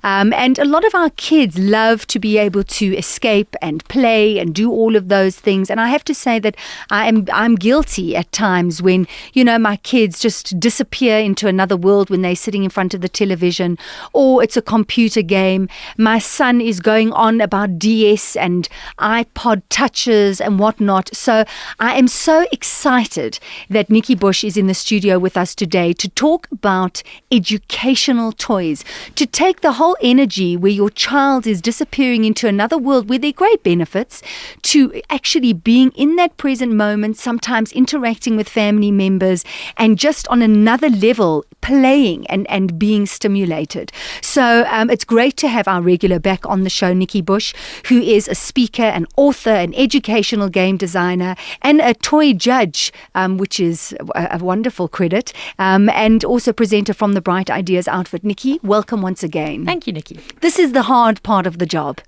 And a lot of our kids love to be able to escape and play and do all of those things. And I have to say that I'm guilty at times when, my kids just disappear into another world when they're sitting in front of the television, or it's a computer game. My son is going on about DS and iPod touches and whatnot. So I am so excited that Nikki Bush is in the studio with us today to talk about educational toys, to take the whole energy where your child is disappearing into another world where there are great benefits, to actually being in that present moment, sometimes interacting with family members and just on another level playing and being stimulated. So it's great to have our regular back on the show, Nikki Bush, who is a speaker, an author, an educational game designer, and a toy judge, which is a wonderful credit, and also presenter from the Bright Ideas outfit. Nikki, welcome once again. Thank you, Nikki. This is the hard part of the job.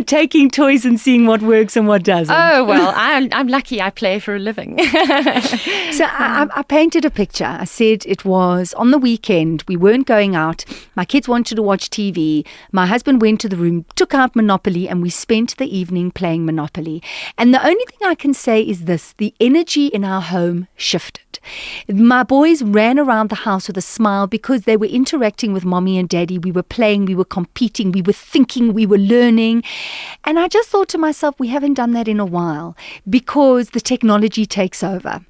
Taking toys and seeing what works and what doesn't. Oh, well, I'm lucky I play for a living. So I painted a picture. I said it was on the weekend. We weren't going out. My kids wanted to watch TV. My husband went to the room, took out Monopoly, and we spent the evening playing Monopoly. And the only thing I can say is this: the energy in our home shifted. My boys ran around the house with a smile because they were interacting with mommy and daddy. We were playing, we were competing, we were thinking, we were learning. And I just thought to myself, we haven't done that in a while because the technology takes over.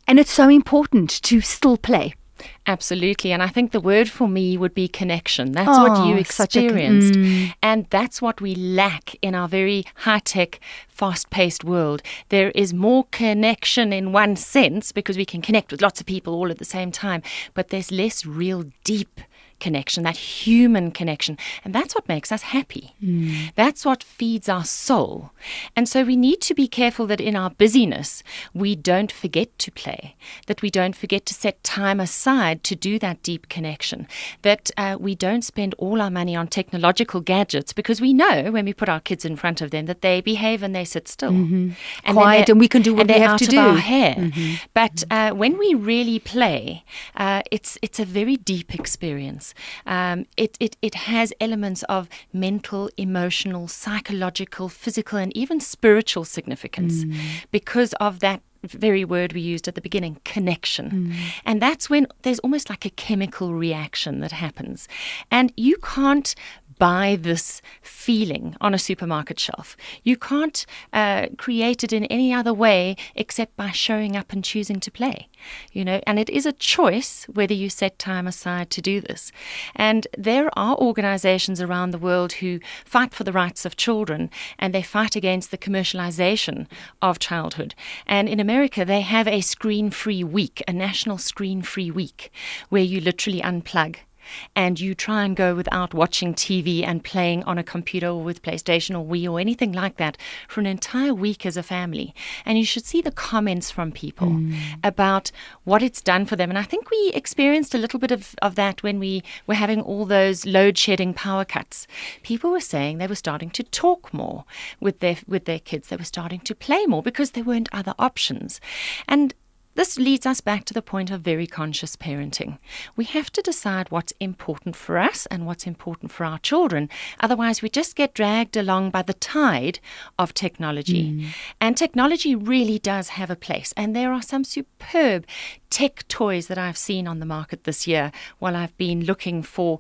And it's so important to still play. Absolutely. And I think the word for me would be connection. That's what you experienced. And that's what we lack in our very high-tech, fast-paced world. There is more connection in one sense because we can connect with lots of people all at the same time, but there's less real deep connection, that human connection. And that's what makes us happy. That's what feeds our soul. And so we need to be careful that in our busyness, we don't forget to play, that we don't forget to set time aside to do that deep connection, that we don't spend all our money on technological gadgets, because we know when we put our kids in front of them that they behave and they sit still. And quiet, and we can do what we have to do. Our hair. But when we really play, it's a very deep experience. It has elements of mental, emotional, psychological, physical, and even spiritual significance because of that very word we used at the beginning, connection. And that's when there's almost like a chemical reaction that happens. And you can't buy this feeling on a supermarket shelf. You can't create it in any other way except by showing up and choosing to play. And it is a choice whether you set time aside to do this. And there are organizations around the world who fight for the rights of children, and they fight against the commercialization of childhood. And in America, they have a screen-free week, a national screen-free week, where you literally unplug and you try and go without watching TV and playing on a computer or with PlayStation or Wii or anything like that for an entire week as a family. And you should see the comments from people about what it's done for them. And I think we experienced a little bit of that when we were having all those load-shedding power cuts. People were saying they were starting to talk more with their kids. They were starting to play more because there weren't other options. And this leads us back to the point of very conscious parenting. We have to decide what's important for us and what's important for our children. Otherwise, we just get dragged along by the tide of technology. And technology really does have a place. And there are some superb tech toys that I've seen on the market this year while I've been looking for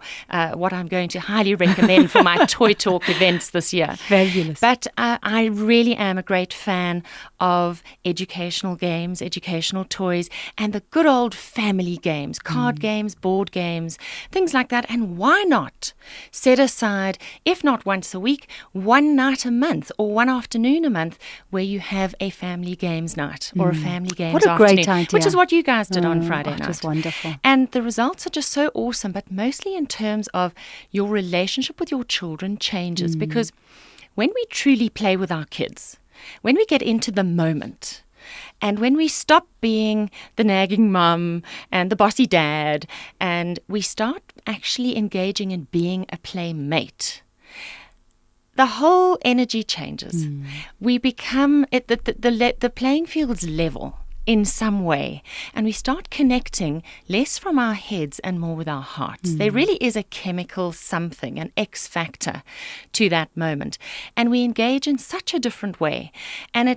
what I'm going to highly recommend for my Toy Talk events this year. Fabulous. But I really am a great fan of educational games, educational toys, and the good old family games, card games, board games, things like that. And why not set aside, if not once a week, one night a month or one afternoon a month where you have a family games night or a family games What a afternoon, great idea. which is what you guys did on Friday night. It was wonderful. And the results are just so awesome, but mostly in terms of your relationship with your children changes, because when we truly play with our kids, when we get into the moment, and when we stop being the nagging mum and the bossy dad, and we start actually engaging in being a playmate, the whole energy changes. We become, the playing field's level. in some way, and we start connecting less from our heads and more with our hearts. There really is a chemical something, an X factor to that moment, and we engage in such a different way. And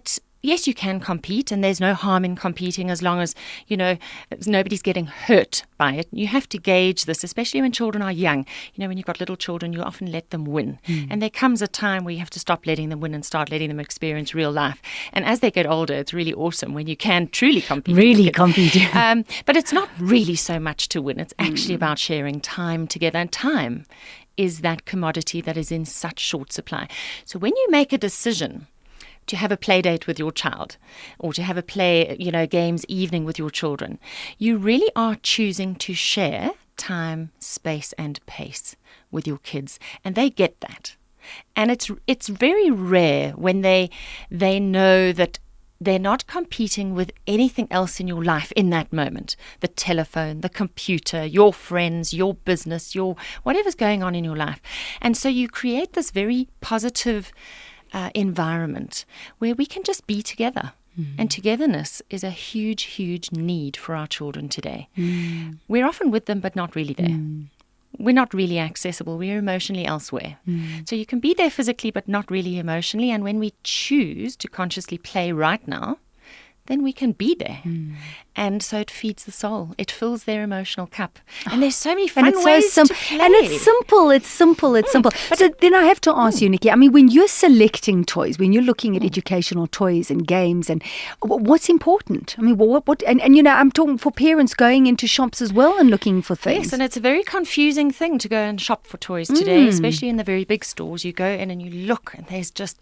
yes, you can compete, and there's no harm in competing as long as, nobody's getting hurt by it. You have to gauge this, especially when children are young. When you've got little children, you often let them win. And there comes a time where you have to stop letting them win and start letting them experience real life. And as they get older, it's really awesome when you can truly compete. Really compete. But it's not really so much to win. It's actually about sharing time together. And time is that commodity that is in such short supply. So when you make a decision to have a play date with your child, or to have a games evening with your children, you really are choosing to share time, space, and pace with your kids, and they get that. And it's very rare when they know that they're not competing with anything else in your life in that moment. The telephone, the computer, your friends, your business, your whatever's going on in your life. And so you create this very positive environment where we can just be together. And togetherness is a huge, huge need for our children today. We're often with them, but not really there. We're not really accessible. We're emotionally elsewhere. So you can be there physically, but not really emotionally. And when we choose to consciously play right now, then we can be there. And so it feeds the soul. It fills their emotional cup. And there's so many fun ways to play. And it's simple. So then I have to ask you, Nikki, when you're selecting toys, when you're looking at educational toys and games, and what's important? What I'm talking for parents going into shops as well and looking for things. Yes, and it's a very confusing thing to go and shop for toys today, especially in the very big stores. You go in and you look, and there's just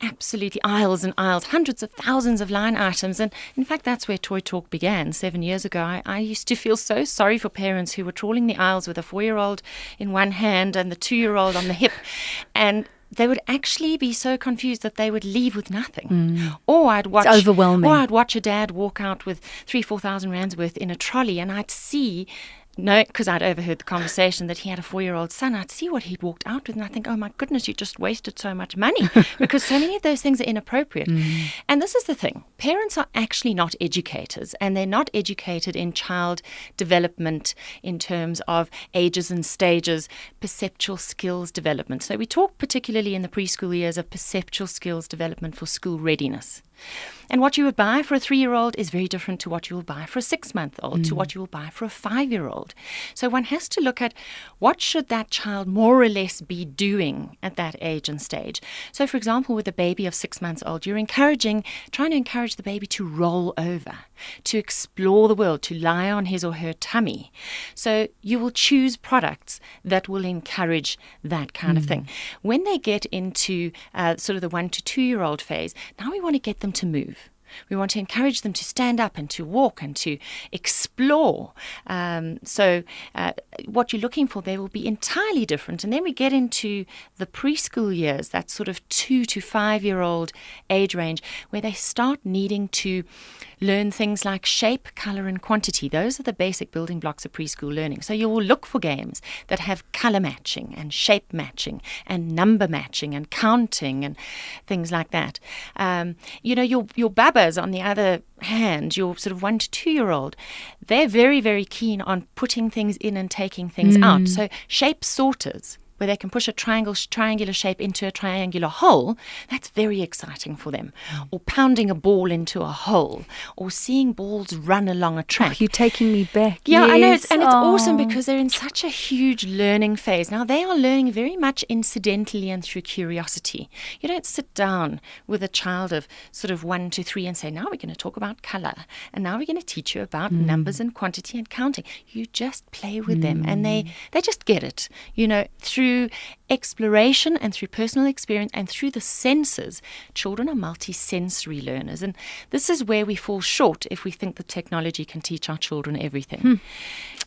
absolutely aisles and aisles, hundreds of thousands of line items. And in fact, that's where Toy Talk began 7 years ago. I used to feel so sorry for parents who were trawling the aisles with a 4-year-old in one hand and the 2-year-old on the hip. And they would actually be so confused that they would leave with nothing. Or it's overwhelming. Or I'd watch a dad walk out with 3,000-4,000 rands worth in a trolley, and I'd see, because I'd overheard the conversation that he had a 4-year-old son. I'd see what he'd walked out with, and I think, oh my goodness, you just wasted so much money, because so many of those things are inappropriate. And this is the thing. Parents are actually not educators, and they're not educated in child development in terms of ages and stages, perceptual skills development. So we talk particularly in the preschool years of perceptual skills development for school readiness. And what you would buy for a 3-year-old is very different to what you will buy for a 6-month-old, to what you will buy for a 5-year-old. So one has to look at what should that child more or less be doing at that age and stage. So, for example, with a baby of 6 months old, you're trying to encourage the baby to roll over, to explore the world, to lie on his or her tummy. So you will choose products that will encourage that kind of thing. When they get into sort of the 1 to 2-year-old phase, now we want to get them to move. We want to encourage them to stand up and to walk and to explore. So what you're looking for there will be entirely different. And then we get into the preschool years, that sort of 2 to 5-year-old age range, where they start needing to learn things like shape, color, and quantity. Those are the basic building blocks of preschool learning. So you will look for games that have color matching and shape matching and number matching and counting and things like that. Your babbas, on the other hand, your sort of 1 to 2-year-old, they're very, very keen on putting things in and taking things out. So shape sorters, where they can push a triangular shape into a triangular hole, that's very exciting for them. Or pounding a ball into a hole, or seeing balls run along a track. Oh, you're taking me back. Yeah, yes. I know, it's awesome because they're in such a huge learning phase. Now, they are learning very much incidentally and through curiosity. You don't sit down with a child of sort of 1 to 3 and say, now we're going to talk about color, and now we're going to teach you about numbers and quantity and counting. You just play with them, and they just get it, through exploration and through personal experience and through the senses. Children are multi-sensory learners, and this is where we fall short if we think that technology can teach our children everything.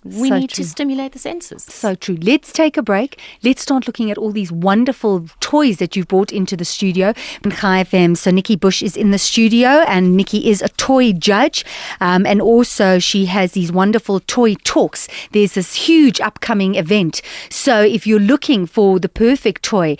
We So need true. to stimulate the senses. So true. Let's take a break. Let's start looking at all these wonderful toys that you've brought into the studio. And Chai FM. So Nikki Bush is in the studio, and Nikki is a toy judge. And also she has these wonderful toy talks. There's this huge upcoming event. So if you're looking for the perfect toy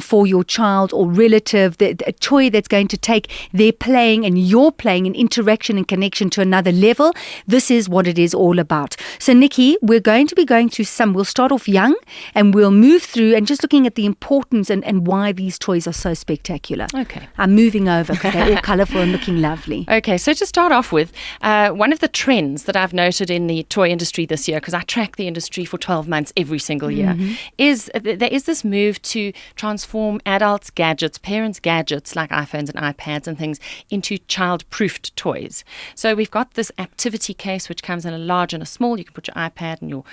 for your child or relative, a toy that's going to take their playing and your playing and interaction and connection to another level, this is what it is all about. So Nikki, we're going to be going through we'll start off young and we'll move through and just looking at the importance and why these toys are so spectacular. Okay. I'm moving over because they're all colourful and looking lovely. Okay, so to start off with, one of the trends that I've noted in the toy industry this year, because I track the industry for 12 months every single year, is there is this move to transform adults' gadgets, parents' gadgets like iPhones and iPads and things into child-proofed toys. So we've got this activity case which comes in a large and a small. You can put your iPad and your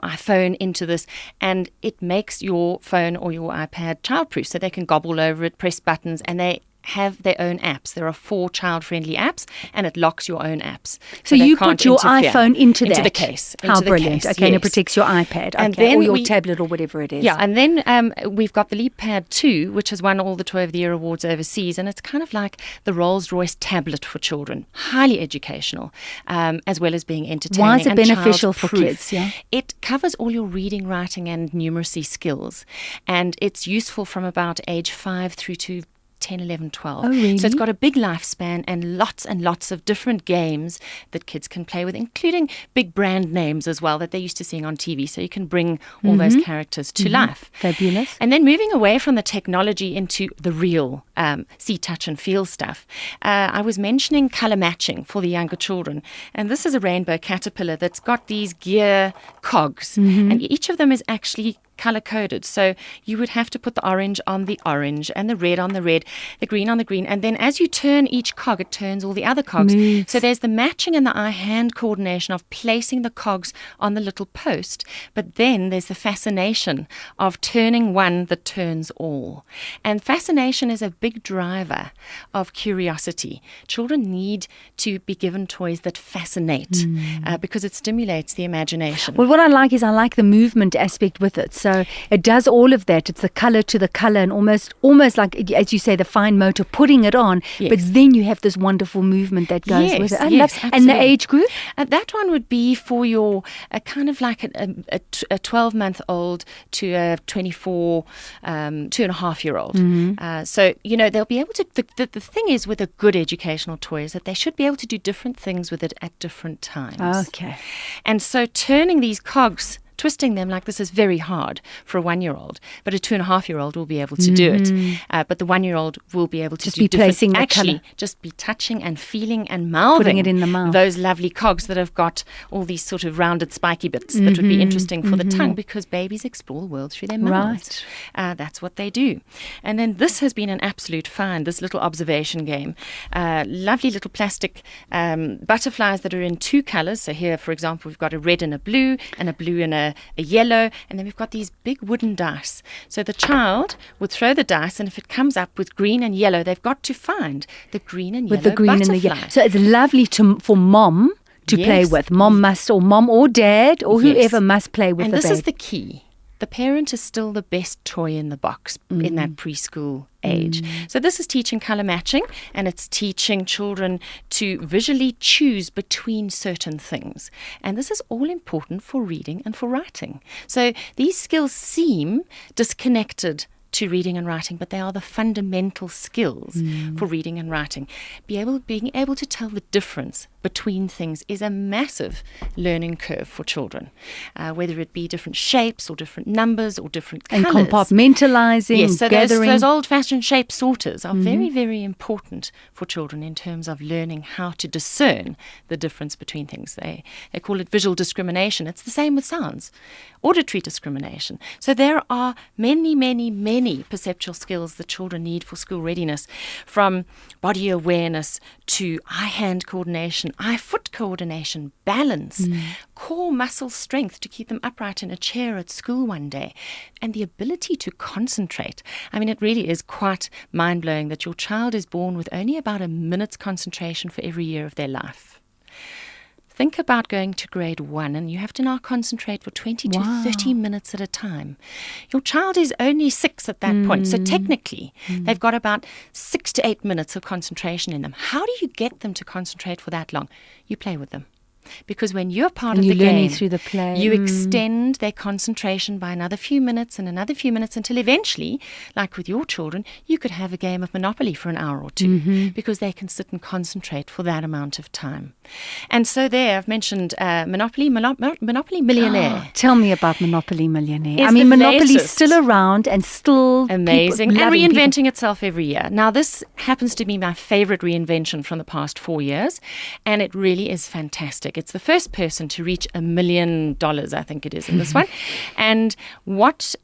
iPhone into this, and it makes your phone or your iPad childproof, so they can gobble over it, press buttons, and they have their own apps. There are 4 child-friendly apps, and it locks your own apps. So they you can't put your interfere. iPhone into the case. How into the brilliant. case, Okay, and it yes. protects your iPad. And Okay, then or your tablet or whatever it is. Yeah, and then we've got the LeapPad 2, which has won all the Toy of the Year awards overseas, and it's kind of like the Rolls-Royce tablet for children. Highly educational, as well as being entertaining. Why is it and beneficial for child-proof. kids? Yeah. It covers all your reading, writing, and numeracy skills, and it's useful from about age 5 through to 10, 11, 12. Oh, really? So it's got a big lifespan and lots of different games that kids can play with, including big brand names as well that they're used to seeing on TV. So you can bring all those characters to life. Fabulous. And then moving away from the technology into the real see, touch and feel stuff. I was mentioning color matching for the younger children. And this is a rainbow caterpillar that's got these gear cogs. And each of them is actually color coded. So you would have to put the orange on the orange and the red on the red, the green on the green. And then as you turn each cog, it turns all the other cogs. Moves. So there's the matching and the eye-hand coordination of placing the cogs on the little post. But then there's the fascination of turning one that turns all. And fascination is a big driver of curiosity. Children need to be given toys that fascinate because it stimulates the imagination. Well, what I like is I like the movement aspect with it. So it does all of that. It's the color to the color and almost like, as you say, the fine motor, putting it on. Yes. But then you have this wonderful movement that goes with it. I Yes, love, and the absolutely. age group? That one would be for your kind of like a 12-month-old to a 24, 2.5-year-old. So, they'll be able to, the thing is with a good educational toy is that they should be able to do different things with it at different times. Okay. And so turning these cogs, twisting them like this is very hard for a 1-year-old, but a 2.5-year-old will be able to do it. But the 1-year-old will be able to Just do be different, placing the actually colour. just be touching and feeling and mouthing Putting it in the mouth. those lovely cogs that have got all these sort of rounded spiky bits that would be interesting for the tongue, because babies explore the world through their mouths. That's what they do. And then this has been an absolute find, this little observation game. Lovely little plastic butterflies that are in 2 colors. So here, for example, we've got a red and a blue and a yellow, and then we've got these big wooden dice. So the child would throw the dice, and if it comes up with green and yellow, they've got to find the green and With yellow the green butterfly. and the yellow. So it's lovely for mom to play Yes. with. Mom or dad or Yes. whoever must play with And the this baby. is the key. The parent is still the best toy in the box in that preschool age. So this is teaching color matching, and it's teaching children to visually choose between certain things. And this is all important for reading and for writing. So these skills seem disconnected to reading and writing, but they are the fundamental skills for reading and writing. Being able to tell the difference between things is a massive learning curve for children, whether it be different shapes or different numbers or different and colours. compartmentalizing, Yes, so gathering. those old-fashioned shape sorters are very, very important for children in terms of learning how to discern the difference between things. They call it visual discrimination. It's the same with sounds. Auditory discrimination. So there are many, many, many perceptual skills that children need for school readiness, from body awareness to eye-hand coordination, eye-foot coordination, balance, core muscle strength to keep them upright in a chair at school one day, and the ability to concentrate. I mean, it really is quite mind-blowing that your child is born with only about a minute's concentration for every year of their life. think about going to grade 1 and you have to now concentrate for 20 to 30 minutes at a time. Your child is only 6 at that point. So technically, they've got about 6 to 8 minutes of concentration in them. How do you get them to concentrate for that long? You play with them. Because when you're part of the game, through the play. You extend their concentration by another few minutes and another few minutes until eventually, like with your children, you could have a game of Monopoly for an hour or two because they can sit and concentrate for that amount of time. And so there, I've mentioned Monopoly Millionaire. Tell me about Monopoly Millionaire. Is I mean, the Monopoly's latest. still around and still Amazing. And loving reinventing itself every year. Now, this happens to be my favorite reinvention from the past 4 years, and it really is fantastic. It's the first person to reach $1 million, I think it is in this one. And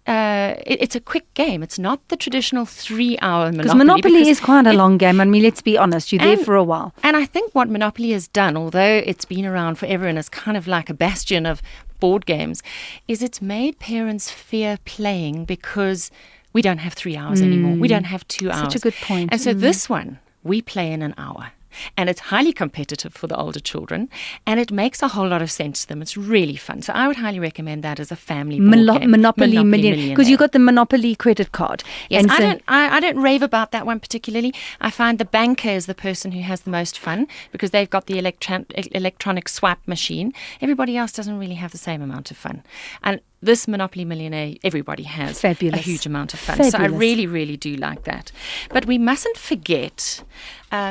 it's a quick game. It's not the traditional 3-hour Monopoly. Because Monopoly is quite a long game. I mean, let's be honest, you're there for a while. And I think what Monopoly has done, although it's been around forever and is kind of like a bastion of board games, is it's made parents fear playing because we don't have 3 hours anymore. We don't have 2 hours. Such a good point. And so this one, we play in an hour. And it's highly competitive for the older children, and it makes a whole lot of sense to them. It's really fun. So I would highly recommend that as a family board game. Monopoly Millionaire. Because you got the Monopoly credit card. Yes, I don't rave about that one particularly. I find the banker is the person who has the most fun because they've got the electronic swipe machine. Everybody else doesn't really have the same amount of fun. And this Monopoly Millionaire, everybody has a huge amount of fun. So I really, really do like that. But we mustn't forget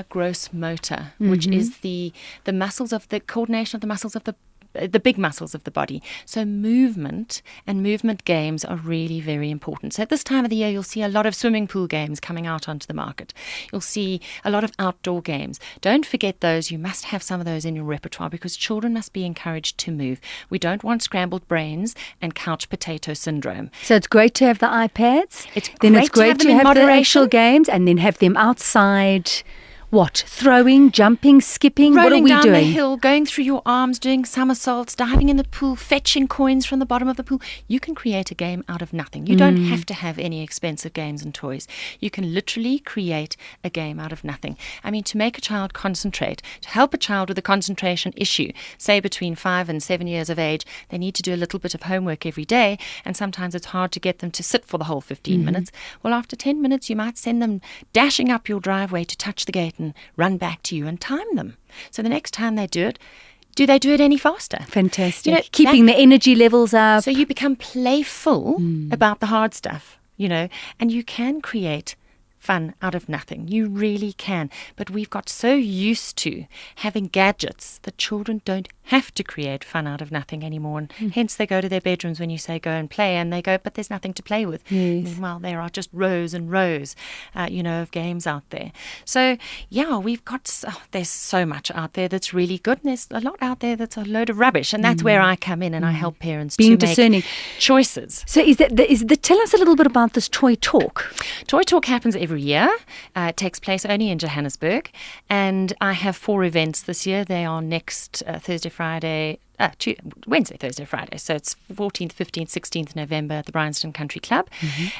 gross motor, which is the muscles of the coordination of the muscles of the big muscles of the body. So movement and movement games are really very important. So at this time of the year, you'll see a lot of swimming pool games coming out onto the market. You'll see a lot of outdoor games. Don't forget those. You must have some of those in your repertoire because children must be encouraged to move. We don't want scrambled brains and couch potato syndrome. So it's great to have the iPads. It's great to have the actual games and then have them outside. What? Throwing, jumping, skipping? What are we doing? Rolling down the hill, going through your arms, doing somersaults, diving in the pool, fetching coins from the bottom of the pool. You can create a game out of nothing. You don't have to have any expensive games and toys. You can literally create a game out of nothing. I mean, to make a child concentrate, to help a child with a concentration issue, say between 5 and 7 years of age, they need to do a little bit of homework every day, and sometimes it's hard to get them to sit for the whole 15 minutes. Well, after 10 minutes, you might send them dashing up your driveway to touch the gate and run back to you and time them. So the next time they do they do it any faster? Fantastic. Keeping the energy levels up. So you become playful about the hard stuff, and you can create fun out of nothing. You really can. But we've got so used to having gadgets that children don't have to create fun out of nothing anymore. And hence they go to their bedrooms when you say go and play, and they go, but there's nothing to play with. Yes. Meanwhile, there are just rows and rows, of games out there. So, we've got, there's so much out there that's really good, and there's a lot out there that's a load of rubbish. And that's where I come in and I help parents being to discerning. Make choices. So tell us a little bit about this Toy Talk. Toy Talk happens every year. It takes place only in Johannesburg, and I have 4 events this year. They are next Wednesday, Thursday, Friday. So it's 14th, 15th, 16th November at the Bryanston Country Club.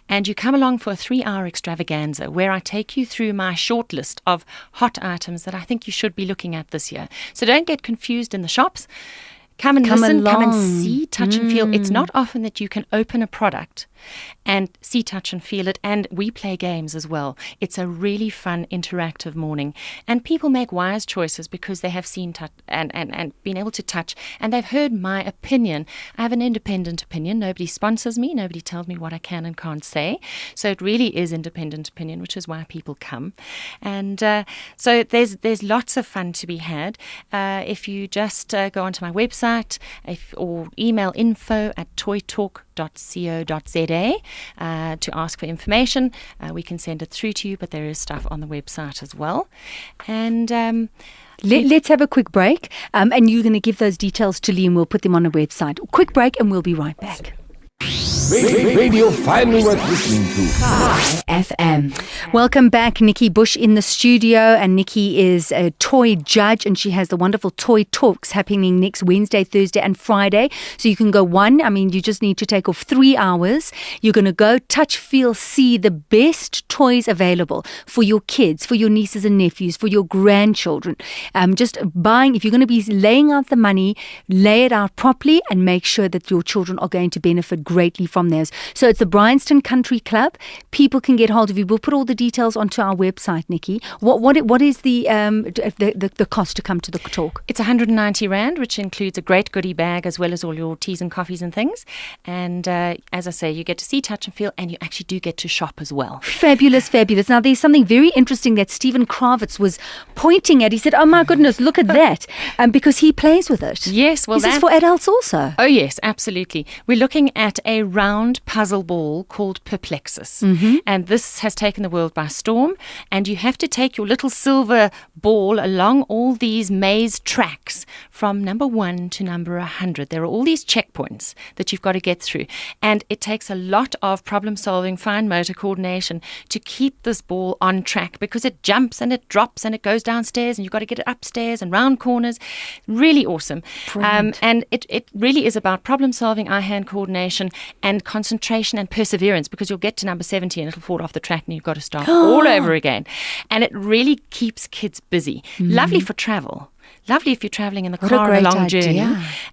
And you come along for a 3-hour extravaganza where I take you through my short list of hot items that I think you should be looking at this year. So don't get confused in the shops. Come and listen, come and see, touch and feel. It's not often that you can open a product and see, touch and feel it. And we play games as well. It's a really fun, interactive morning. And people make wise choices because they have seen touch and been able to touch. And they've heard my opinion. I have an independent opinion. Nobody sponsors me. Nobody tells me what I can and can't say. So it really is independent opinion, which is why people come. And so there's lots of fun to be had. If you just go onto my website, or email info@toytalk.co.za to ask for information. We can send it through to you, but there is stuff on the website as well. And let's have a quick break. And you're going to give those details to Lee and we'll put them on a website. Quick break and we'll be right back. Radio finally worth listening to. FM. Welcome back, Nikki Bush in the studio, and Nikki is a toy judge, and she has the wonderful toy talks happening next Wednesday, Thursday and Friday. So you can go you just need to take off 3 hours. You're going to go touch, feel, see the best toys available for your kids, for your nieces and nephews, for your grandchildren. Just buying, if you're going to be laying out the money, lay it out properly and make sure that your children are going to benefit greatly from those. So it's the Bryanston Country Club. People can get hold of you. We'll put all the details onto our website, Nikki. What is the cost to come to the talk? It's 190 Rand, which includes a great goodie bag as well as all your teas and coffees and things. And as I say, you get to see, touch and feel, and you actually do get to shop as well. Fabulous, fabulous. Now, there's something very interesting that Stephen Kravitz was pointing at. He said, oh my goodness, look at that. Because he plays with it. Yes, well, is this for adults also? Oh, yes, absolutely. We're looking at a round puzzle ball called Perplexus. Mm-hmm. And this has taken the world by storm. And you have to take your little silver ball along all these maze tracks from number 1 to number 100. There are all these checkpoints that you've got to get through. And it takes a lot of problem solving, fine motor coordination to keep this ball on track, because it jumps and it drops and it goes downstairs and you've got to get it upstairs and round corners. Really awesome. And it really is about problem solving, eye-hand coordination and concentration and perseverance, because you'll get to number 70 and it'll fall off the track and you've got to start all over again. And it really keeps kids busy. Lovely for travel. Lovely if you're traveling in the car on a long journey.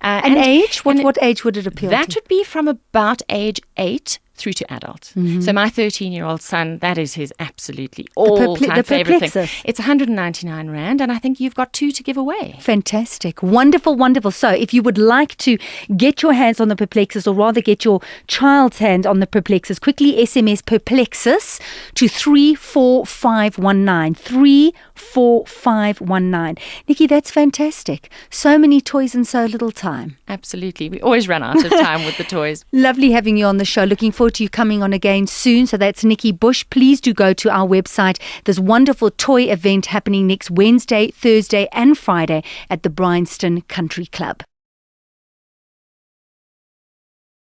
And age? What age would it appeal to? That would be from about age 8 through to adult. Mm-hmm. So my 13-year-old son, that is his absolutely all-time favorite thing. It's 199 Rand, and I think you've got 2 to give away. Fantastic. Wonderful, wonderful. So if you would like to get your hands on the Perplexus, or rather get your child's hands on the Perplexus, quickly SMS Perplexus to 34519. 34519. Nikki, that's fantastic. So many toys in so little time. Absolutely. We always run out of time with the toys. Lovely having you on the show. Looking forward to you coming on again soon. So that's Nikki Bush. Please do go to our website. There's a wonderful toy event happening next Wednesday, Thursday and Friday at the Bryanston Country Club.